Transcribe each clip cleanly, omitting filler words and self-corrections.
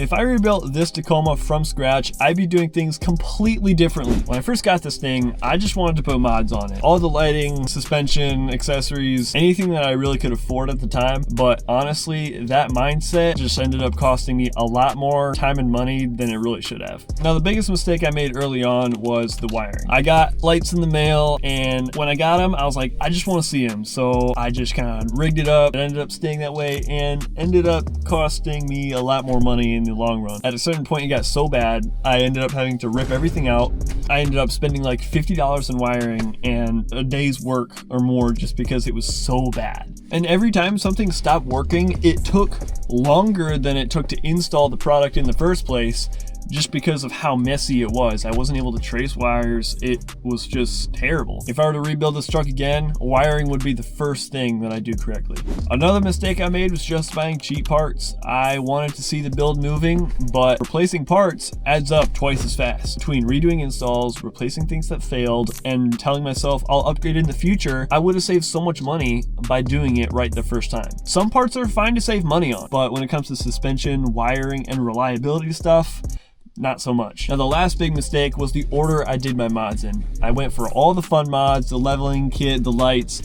If I rebuilt this Tacoma from scratch, I'd be doing things completely differently. When I first got this thing, I just wanted to put mods on it. All the lighting, suspension, accessories, anything that I really could afford at the time. But honestly, that mindset just ended up costing me a lot more time and money than it really should have. Now, the biggest mistake I made early on was the wiring. I got lights in the mail, and when I got them, I was like, I just want to see them. So I just kind of rigged it up. It ended up staying that way and ended up costing me a lot more money in the long run. At a certain point, it got so bad, I ended up having to rip everything out. I ended up spending like $50 in wiring and a day's work or more just because it was so bad. And every time something stopped working, it took longer than it took to install the product in the first place, just because of how messy it was. I wasn't able to trace wires. It was just terrible. If I were to rebuild this truck again, wiring would be the first thing that I do correctly. Another mistake I made was just buying cheap parts. I wanted to see the build moving, but replacing parts adds up twice as fast. Between redoing installs, replacing things that failed, and telling myself I'll upgrade in the future, I would have saved so much money by doing it right the first time. Some parts are fine to save money on, but when it comes to suspension, wiring, and reliability stuff, not so much. Now, the last big mistake was the order I did my mods in. I went for all the fun mods, the leveling kit, the lights.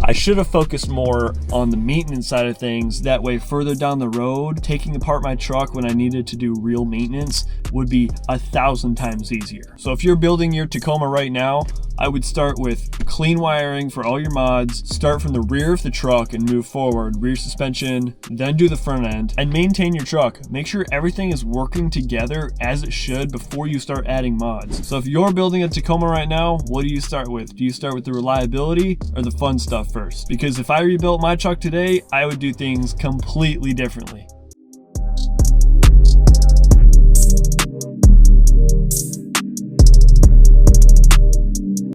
I should have focused more on the maintenance side of things. That way, further down the road, taking apart my truck when I needed to do real maintenance would be 1,000 times easier. So if you're building your Tacoma right now, I would start with clean wiring for all your mods, start from the rear of the truck and move forward, rear suspension, then do the front end, and maintain your truck. Make sure everything is working together as it should before you start adding mods. So if you're building a Tacoma right now, what do you start with? Do you start with the reliability or the fun stuff first? Because if I rebuilt my truck today, I would do things completely differently.